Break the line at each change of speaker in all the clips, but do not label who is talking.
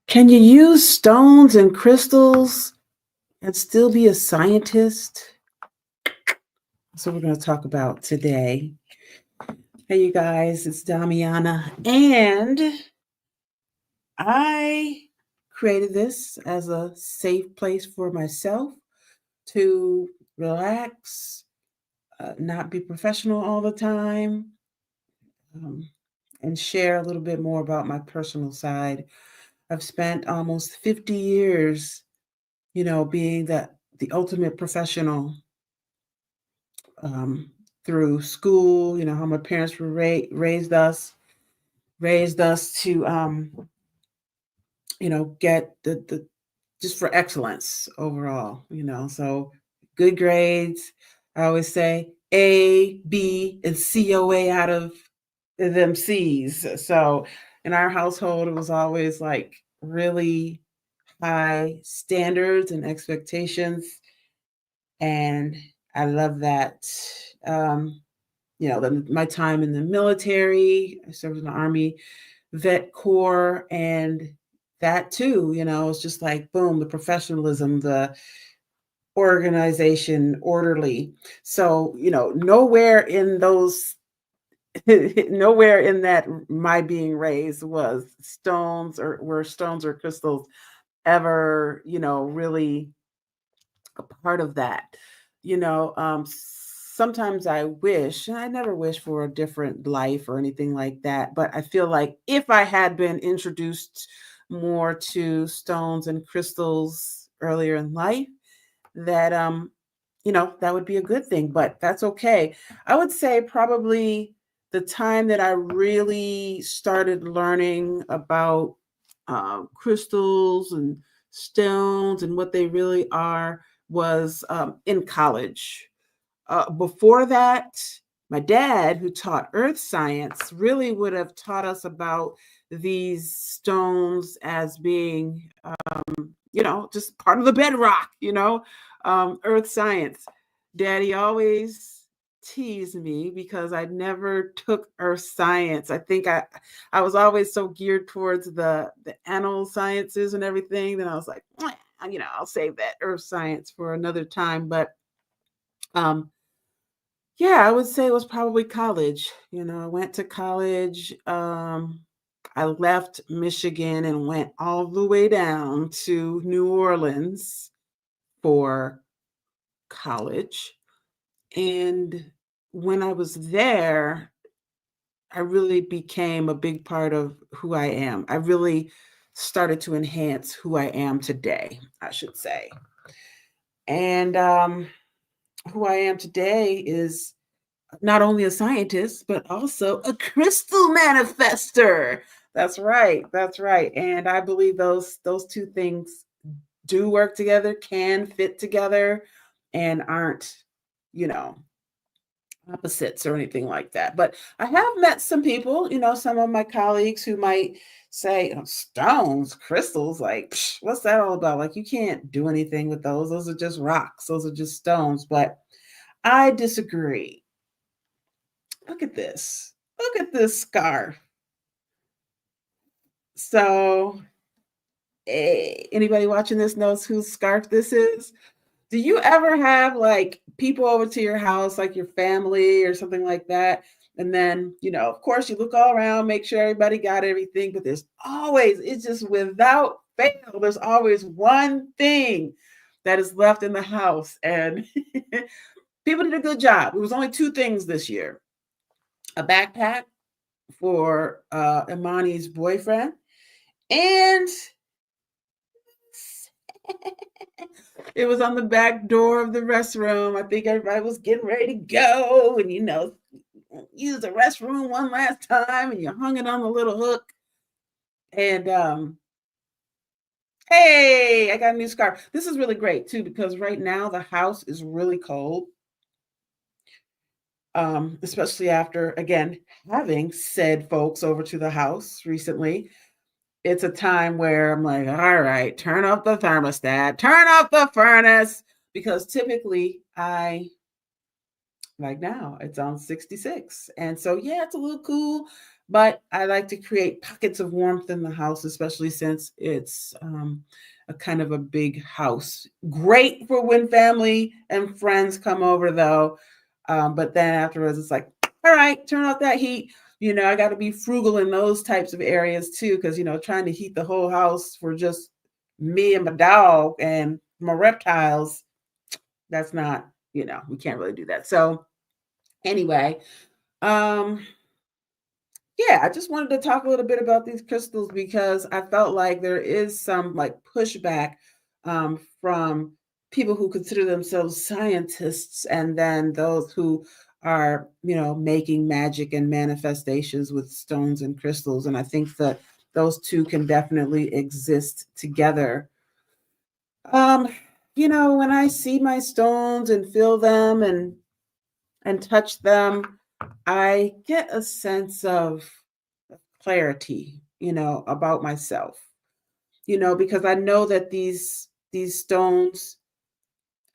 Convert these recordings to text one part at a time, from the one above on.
Can you use stones and crystals and still be a scientist? That's what we're going to talk about today. Hey, you guys, it's Damiana, and I created this as a safe place for myself to relax, not be professional all the time, um, and share a little bit more about my personal side. I've spent almost 50 years, being the ultimate professional, um, through school. How my parents were raised us to, get the just for excellence overall. So good grades. I always say A, B, and COA out of them C's. So in our household, it was always like really high standards and expectations, and I love that. Um, my time in the military, I served in the Army Vet Corps, and that too, it's just like boom, the professionalism, the organization, orderly. So, nowhere in those, nowhere in that my being raised was stones or were stones or crystals ever, really a part of that. Sometimes I wish, and I never wish for a different life or anything like that, but I feel like if I had been introduced more to stones and crystals earlier in life, that that would be a good thing, but that's okay. I would say probably the time that I really started learning about crystals and stones and what they really are was in college. Before that, my dad, who taught earth science, really would have taught us about these stones as being, just part of the bedrock, earth science. Daddy always teased me because I never took earth science. I think I was always so geared towards the animal sciences and everything. Then I was like, I'll save that earth science for another time. But um, yeah, I would say it was probably college. I went to college. I left Michigan and went all the way down to New Orleans for college. And when I was there, I really became a big part of who I am. I really started to enhance who I am today, I should say. And who I am today is not only a scientist, but also a crystal manifester. That's right. That's right. And I believe those two things do work together, can fit together, and aren't, you know, opposites or anything like that. But I have met some people, some of my colleagues who might say, stones, crystals, like, what's that all about? Like, you can't do anything with those. Those are just rocks, those are just stones. But I disagree. Look at this. Look at this scarf. So, anybody watching this knows whose scarf this is? Do you ever have like people over to your house, like your family or something like that? And then, of course, you look all around, make sure everybody got everything, but there's always, it's just without fail, there's always one thing that is left in the house. And people did a good job. It was only two things this year: a backpack for Imani's boyfriend, and it was on the back door of the restroom. I think everybody was getting ready to go, and use the restroom one last time, and you hung it on the little hook. And hey, I got a new scarf. This is really great too because right now the house is really cold. Especially after again having said folks over to the house recently. It's a time where I'm like, all right, turn off the thermostat, turn off the furnace, because typically like now it's on 66. And so, yeah, it's a little cool, But I like to create pockets of warmth in the house, especially since it's a kind of a big house. Great for when family and friends come over, though. But then afterwards, it's like, all right, turn off that heat. I got to be frugal in those types of areas too, because trying to heat the whole house for just me and my dog and my reptiles, that's not, we can't really do that. So anyway, um, yeah, I just wanted to talk a little bit about these crystals because I felt like there is some like pushback from people who consider themselves scientists, and then those who are, making magic and manifestations with stones and crystals. And I think that those two can definitely exist together. Um, when I see my stones and feel them and touch them, I get a sense of clarity, about myself, because I know that these stones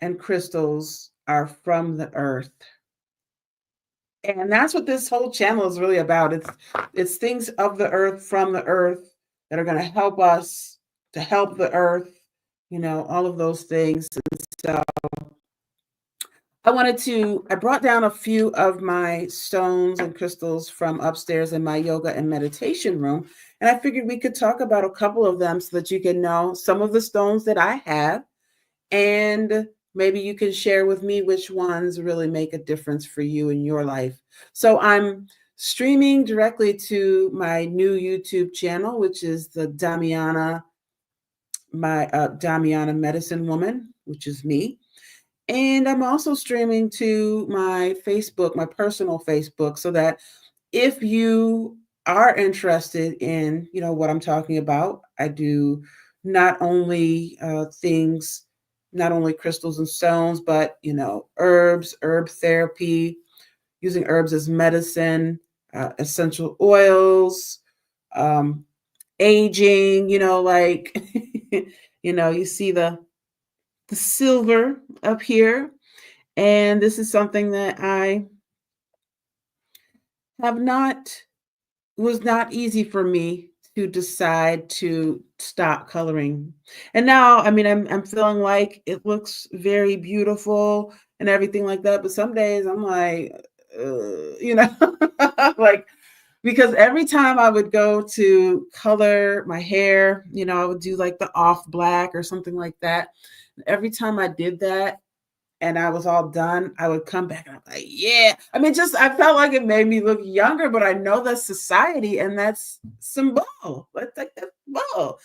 and crystals are from the earth. And that's what this whole channel is really about. It's things of the earth, from the earth, that are going to help us to help the earth, all of those things. And so I brought down a few of my stones and crystals from upstairs in my yoga and meditation room. And I figured we could talk about a couple of them so that you can know some of the stones that I have. And maybe you can share with me which ones really make a difference for you in your life. So I'm streaming directly to my new YouTube channel, which is the Damiana, my Damiana Medicine Woman, which is me. And I'm also streaming to my Facebook, my personal Facebook, so that if you are interested in, what I'm talking about, I do not only things, not only crystals and stones, but, herbs, herb therapy, using herbs as medicine, essential oils, um, aging, like, you see the silver up here. And this is something that I have not, was not easy for me to decide to stop coloring. And now, I mean, I'm feeling like it looks very beautiful and everything like that. But some days I'm like, like, because every time I would go to color my hair, I would do like the off black or something like that. Every time I did that, and I was all done, I would come back and I'm like, yeah. I mean, just I felt like it made me look younger, but I know that's society and that's symbol. Let's take that symbol.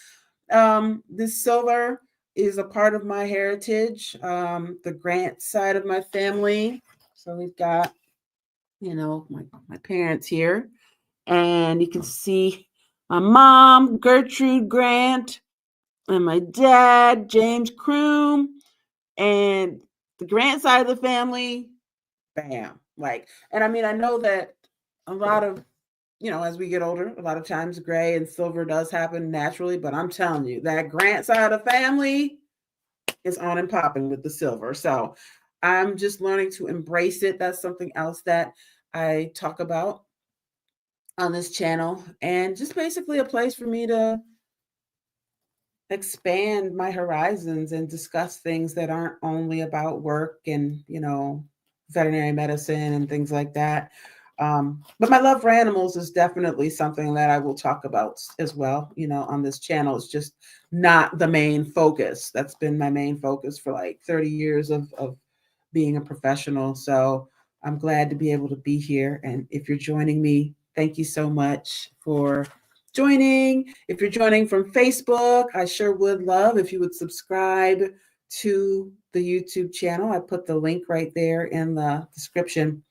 This silver is a part of my heritage, the Grant side of my family. So we've got, my parents here, and you can see my mom, Gertrude Grant, and my dad, James Croom, and the Grant side of the family, bam. Like, and I mean, I know that a lot of, as we get older, a lot of times gray and silver does happen naturally, but I'm telling you, that Grant side of the family is on and popping with the silver. So I'm just learning to embrace it. That's something else that I talk about on this channel, and just basically a place for me to expand my horizons and discuss things that aren't only about work and, veterinary medicine and things like that. But my love for animals is definitely something that I will talk about as well, on this channel. It's just not the main focus. That's been my main focus for like 30 years of being a professional. So I'm glad to be able to be here. And if you're joining me, thank you so much for joining. If you're joining from Facebook, I sure would love if you would subscribe to the YouTube channel. I put the link right there in the description.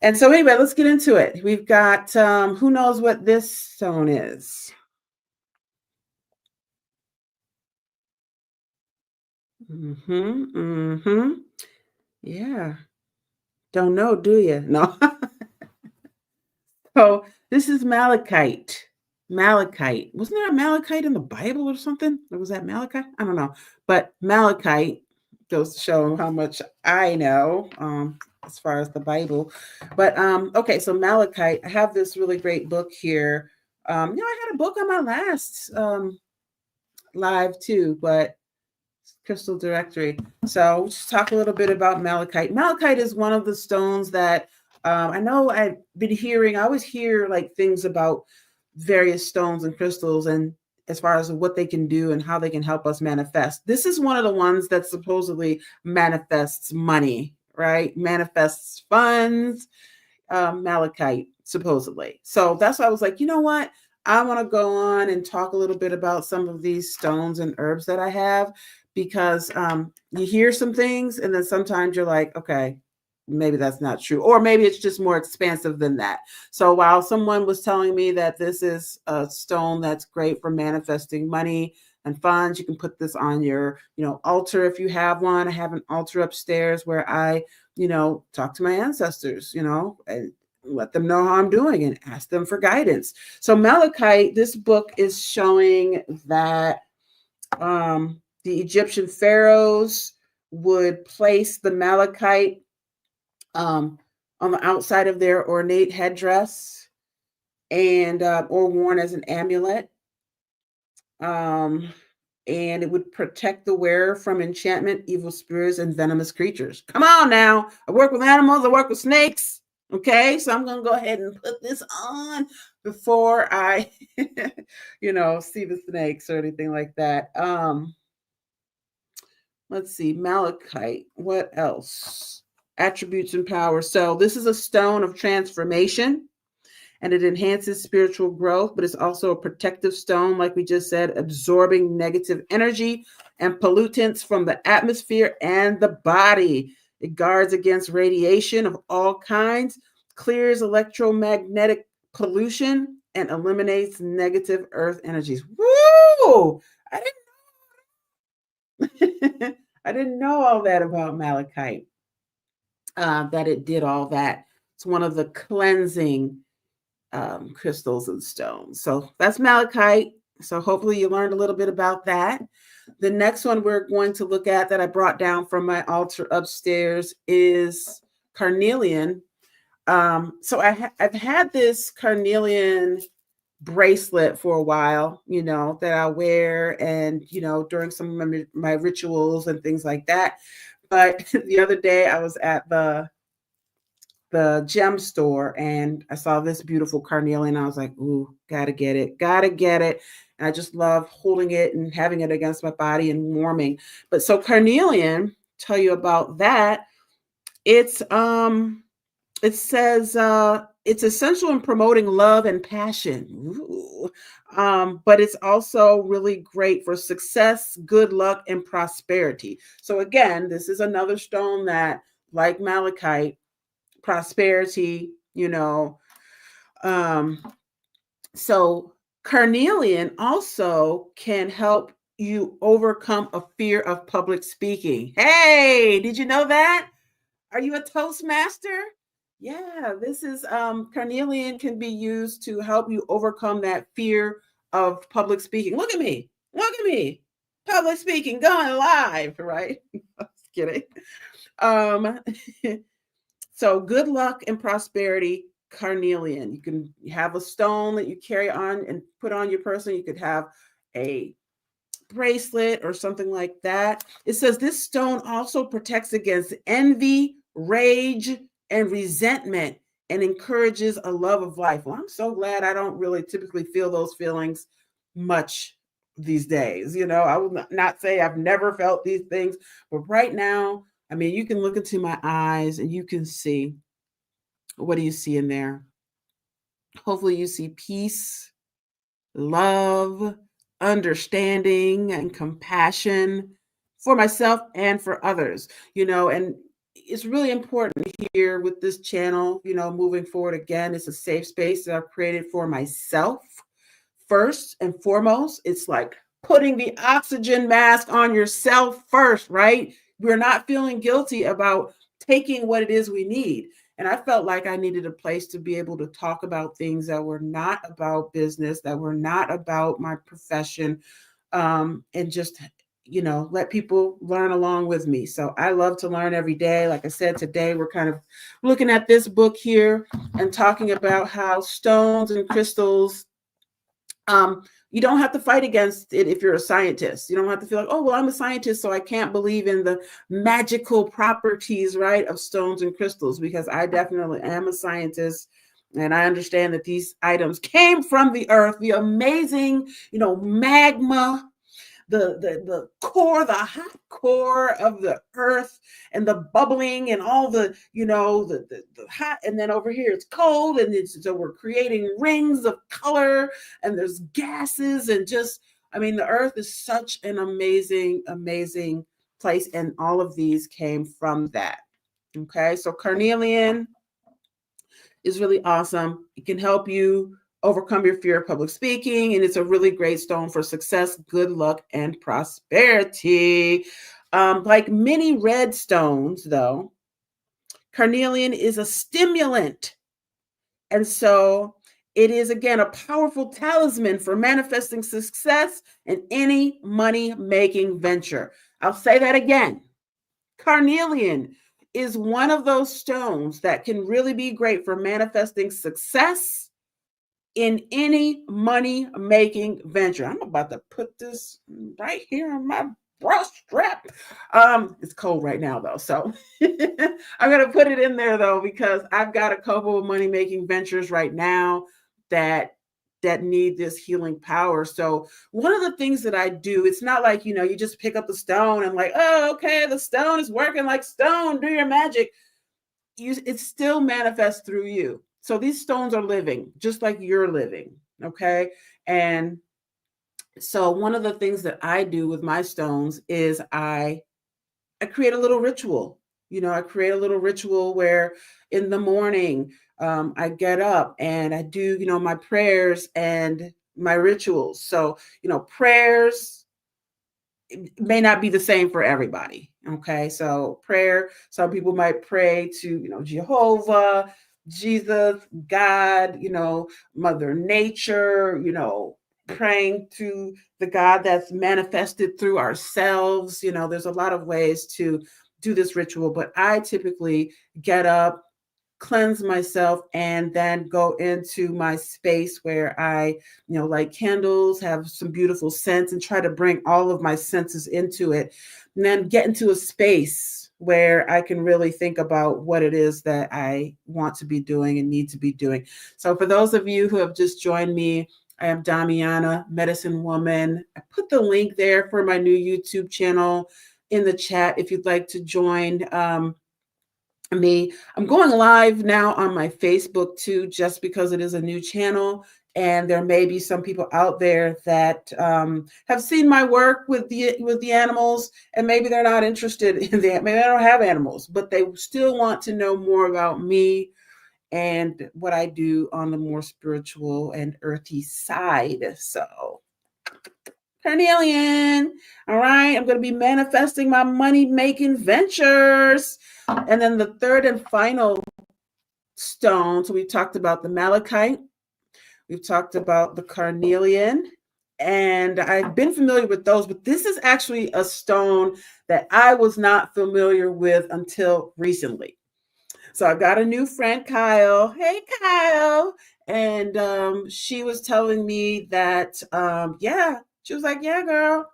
And so anyway, let's get into it. We've got, who knows what this stone is? Yeah. Don't know, do you? No. So this is malachite. Malachite. Wasn't there a malachite in the Bible or something? Or was that malachite? I don't know. But malachite goes to show how much I know. as far as the Bible. But okay, so Malachite, I have this really great book here. I had a book on my last live too, but Crystal Directory. So we'll just talk a little bit about malachite. Malachite is one of the stones that I know I've been hearing. I always hear like things about various stones and crystals, and as far as what they can do and how they can help us manifest. This is one of the ones that supposedly manifests money, right? Manifests funds, malachite, supposedly. So that's why I was like, you know what? I want to go on and talk a little bit about some of these stones and herbs that I have because you hear some things and then sometimes you're like, okay, maybe that's not true. Or maybe it's just more expansive than that. So while someone was telling me that this is a stone that's great for manifesting money and funds, you can put this on your, altar if you have one. I have an altar upstairs where I talk to my ancestors, and let them know how I'm doing and ask them for guidance. So Malachite, this book is showing that the Egyptian pharaohs would place the malachite on the outside of their ornate headdress and or worn as an amulet. Um, and it would protect the wearer from enchantment, evil spirits, and venomous creatures. Come on now. I work with animals, I work with snakes. Okay, so I'm going to go ahead and put this on before I, see the snakes or anything like that. Let's see, malachite. What else? Attributes and powers. So this is a stone of transformation and it enhances spiritual growth, but it's also a protective stone, like we just said, absorbing negative energy and pollutants from the atmosphere and the body. It guards against radiation of all kinds, clears electromagnetic pollution, and eliminates negative earth energies. Woo! I didn't know all that about malachite, that it did all that. It's one of the cleansing crystals and stones. So that's malachite. So hopefully you learned a little bit about that. The next one we're going to look at that I brought down from my altar upstairs is carnelian. So I've had this carnelian bracelet for a while, that I wear and, during some of my rituals and things like that. But the other day I was at the gem store and I saw this beautiful carnelian. I was like, ooh, gotta get it, gotta get it. And I just love holding it and having it against my body and warming. But so carnelian, tell you about that. It's it says it's essential in promoting love and passion. Ooh. But it's also really great for success, good luck, and prosperity. So again, this is another stone that, like malachite, prosperity, Um, so carnelian also can help you overcome a fear of public speaking. Hey, did you know that? Are you a Toastmaster? Yeah, this is carnelian can be used to help you overcome that fear of public speaking. Look at me. Look at me. Public speaking going live, right? Just kidding. Um So good luck and prosperity, carnelian. You can have a stone that you carry on and put on your person. You could have a bracelet or something like that. It says this stone also protects against envy, rage, and resentment and encourages a love of life. Well, I'm so glad I don't really typically feel those feelings much these days. I will not say I've never felt these things, but right now, I mean, you can look into my eyes and you can see, what do you see in there? Hopefully, you see peace, love, understanding, and compassion for myself and for others. And it's really important here with this channel, moving forward. Again, it's a safe space that I've created for myself. First and foremost, it's like putting the oxygen mask on yourself first, right? We're not feeling guilty about taking what it is we need. And I felt like I needed a place to be able to talk about things that were not about business, that were not about my profession, and just, let people learn along with me. So I love to learn every day. Like I said, today we're kind of looking at this book here and talking about how stones and crystals, um, you don't have to fight against it if you're a scientist. You don't have to feel like, oh, well, I'm a scientist, so I can't believe in the magical properties, right, of stones and crystals, because I definitely am a scientist. And I understand that these items came from the earth, the amazing, magma, the core, the hot core of the earth, and the bubbling and all the hot, and then over here it's cold, and so we're creating rings of color, and there's gases, and just, I mean, the earth is such an amazing, amazing place, and all of these came from that. Okay, so carnelian is really awesome. It can help you overcome your fear of public speaking, and it's a really great stone for success, good luck, and prosperity. Like many red stones, though, carnelian is a stimulant. And so it is, again, a powerful talisman for manifesting success in any money making venture. I'll say that again. Carnelian is one of those stones that can really be great for manifesting success in any money making venture. I'm about to put this right here on my bra strap. It's cold right now though, so I'm gonna put it in there though, because I've got a couple of money making ventures right now that need this healing power. So one of the things that I do, it's not like, you just pick up the stone and like, oh, okay, the stone is working like stone, do your magic. It still manifests through you. So these stones are living just like you're living. Okay. And so one of the things that I do with my stones is I create a little ritual. I create a little ritual where in the morning, I get up and I do, my prayers and my rituals. So, prayers may not be the same for everybody. Okay. So prayer, some people might pray to, Jehovah, Jesus, God, Mother Nature, praying to the God that's manifested through ourselves. There's a lot of ways to do this ritual, but I typically get up, cleanse myself, and then go into my space where I, light candles, have some beautiful scents, and try to bring all of my senses into it. And then get into a space where I can really think about what it is that I want to be doing and need to be doing. So for those of you who have just joined me, I am Damiana, Medicine Woman. I put the link there for my new YouTube channel in the chat if you'd like to join. Me. I'm going live now on my Facebook too, just because it is a new channel. And there may be some people out there that have seen my work with the animals, and maybe they're not interested in that. Maybe I don't have animals, but they still want to know more about me and what I do on the more spiritual and earthy side. So carnelian. All right. I'm going to be manifesting my money making ventures. And then the third and final stone. So we talked about the malachite, we've talked about the carnelian, and I've been familiar with those, but this is actually a stone that I was not familiar with until recently. So I've got a new friend, Kyle. Hey, Kyle. And she was telling me that, yeah, she was like, yeah, girl,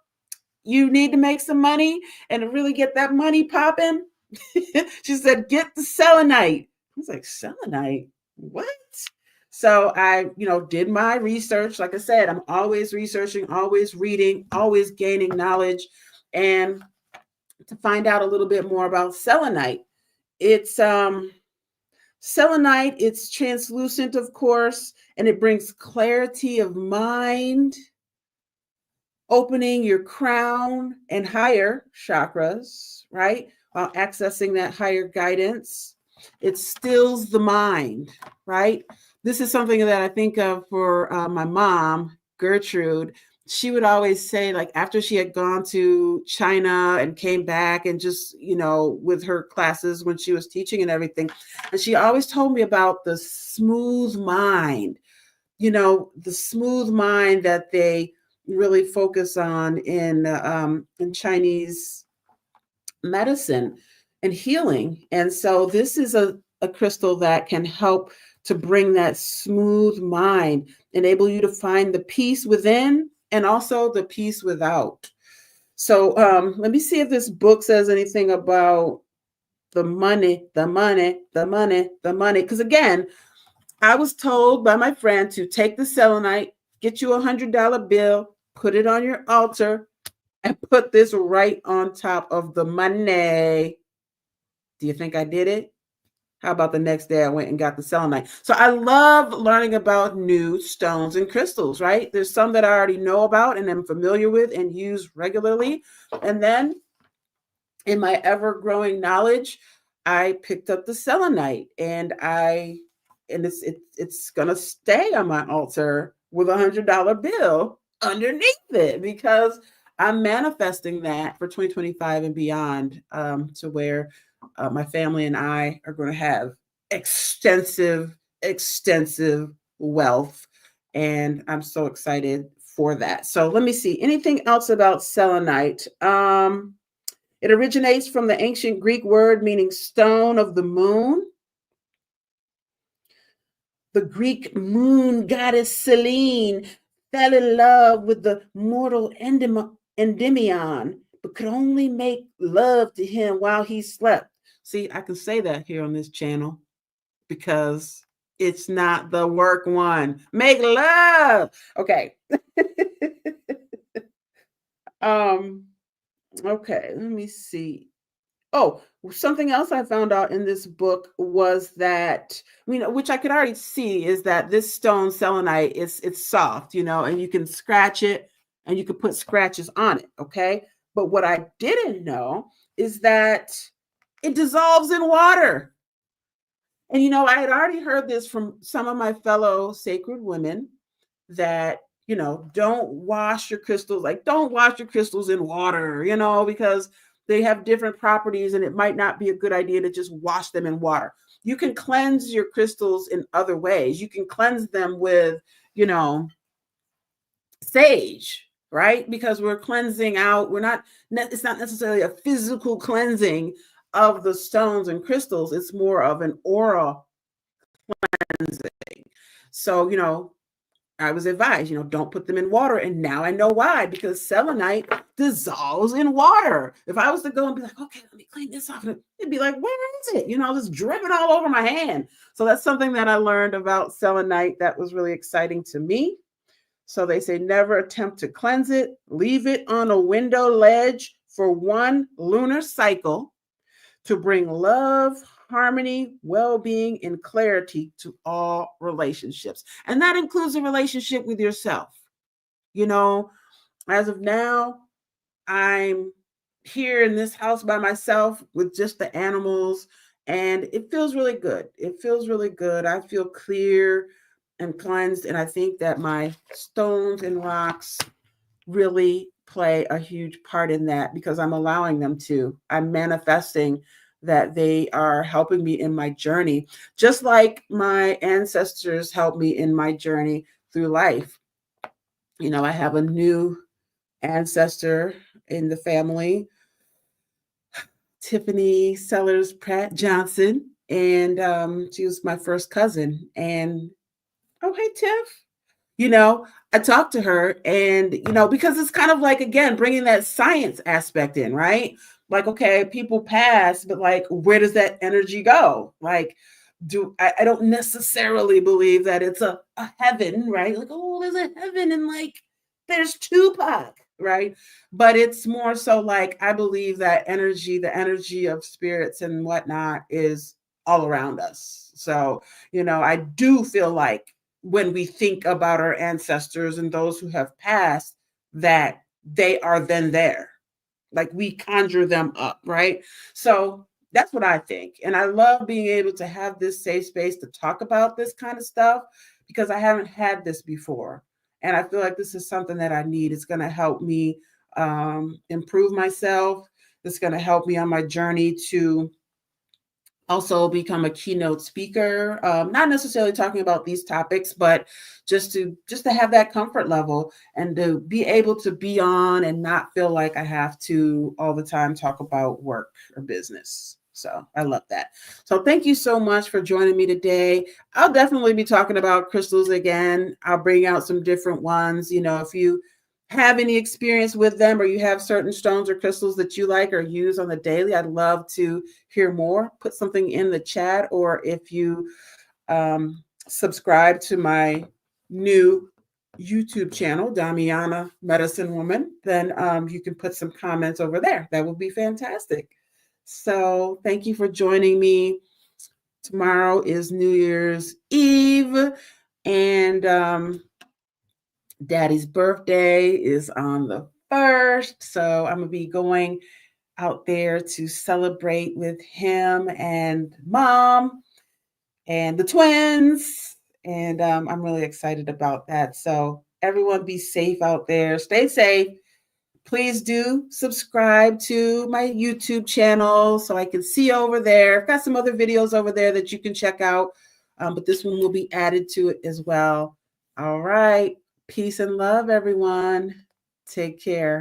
you need to make some money and to really get that money popping. She said, get the selenite. I was like, selenite? What? So I, did my research. Like I said, I'm always researching, always reading, always gaining knowledge. And to find out a little bit more about selenite, it's selenite, it's translucent, of course, and it brings clarity of mind, opening your crown and higher chakras, right? While accessing that higher guidance. It stills the mind, right? This is something that I think of for my mom, Gertrude. She would always say, like, after she had gone to China and came back and just, with her classes when she was teaching and everything, and she always told me about the smooth mind, the smooth mind that they, really focus on in Chinese medicine and healing. And so this is a crystal that can help to bring that smooth mind, enable you to find the peace within and also the peace without. So let me see if this book says anything about the money, the money, the money, the money. Because again, I was told by my friend to take the selenite, get you $100 bill, put it on your altar, and put this right on top of the money. Do you think I did it? How about the next day I went and got the selenite? So I love learning about new stones and crystals, right? There's some that I already know about and am familiar with and use regularly. And then in my ever growing knowledge, I picked up the selenite and it's gonna stay on my altar with $100 bill underneath it because I'm manifesting that for 2025 and beyond, to where my family and I are going to have extensive wealth, and I'm so excited for that. So let me see anything else about selenite. It originates from the ancient Greek word meaning stone of the moon. The Greek moon goddess Selene fell in love with the mortal Endymion, but could only make love to him while he slept. See, I can say that here on this channel because it's not the work one. Make love. Okay. um, okay, let me see. Oh, something else I found out in this book was that, which I could already see, is that this stone selenite it's soft, and you can scratch it and you can put scratches on it. Okay. But what I didn't know is that it dissolves in water. And I had already heard this from some of my fellow sacred women that, don't wash your crystals, like don't wash your crystals in water, because they have different properties and it might not be a good idea to just wash them in water. You can cleanse your crystals in other ways. You can cleanse them with, sage, right? Because we're cleansing out, it's not necessarily a physical cleansing of the stones and crystals. It's more of an aura cleansing. So, I was advised, don't put them in water. And now I know why, because selenite dissolves in water. If I was to go and be like, okay, let me clean this off, it'd be like, where is it? Just dripping all over my hand. So that's something that I learned about selenite that was really exciting to me. So they say never attempt to cleanse it. Leave it on a window ledge for one lunar cycle to bring love, harmony, well-being, and clarity to all relationships. And that includes a relationship with yourself. As of now, I'm here in this house by myself with just the animals, and it feels really good. It feels really good. I feel clear and cleansed, and I think that my stones and rocks really play a huge part in that because I'm allowing them to. I'm manifesting that they are helping me in my journey, just like my ancestors helped me in my journey through life. I have a new ancestor in the family, Tiffany Sellers Pratt Johnson, and she was my first cousin. And oh, hey, Tiff. I talked to her and, because it's kind of like, again, bringing that science aspect in, right? Like, okay, people pass, but like, where does that energy go? Like, I don't necessarily believe that it's a heaven, right? Like, oh, there's a heaven and like, there's Tupac, right? But it's more so like, I believe that the energy of spirits and whatnot is all around us. So, I do feel like when we think about our ancestors and those who have passed, that they are then there. Like we conjure them up, right? So that's what I think. And I love being able to have this safe space to talk about this kind of stuff because I haven't had this before. And I feel like this is something that I need. It's going to help me improve myself. It's going to help me on my journey to also become a keynote speaker, not necessarily talking about these topics, but just to have that comfort level and to be able to be on and not feel like I have to all the time talk about work or business. So I love that. So thank you so much for joining me today. I'll definitely be talking about crystals again. I'll bring out some different ones. If you have any experience with them or you have certain stones or crystals that you like or use on the daily, I'd love to hear more. Put something in the chat, or if you subscribe to my new YouTube channel, Damiana Medicine Woman, then you can put some comments over there. That would be fantastic. So thank you for joining me. Tomorrow is New Year's Eve, and Daddy's birthday is on the 1st. So I'm going to be going out there to celebrate with him and mom and the twins. And I'm really excited about that. So everyone be safe out there. Stay safe. Please do subscribe to my YouTube channel so I can see over there. I've got some other videos over there that you can check out, but this one will be added to it as well. All right. Peace and love, everyone. Take care.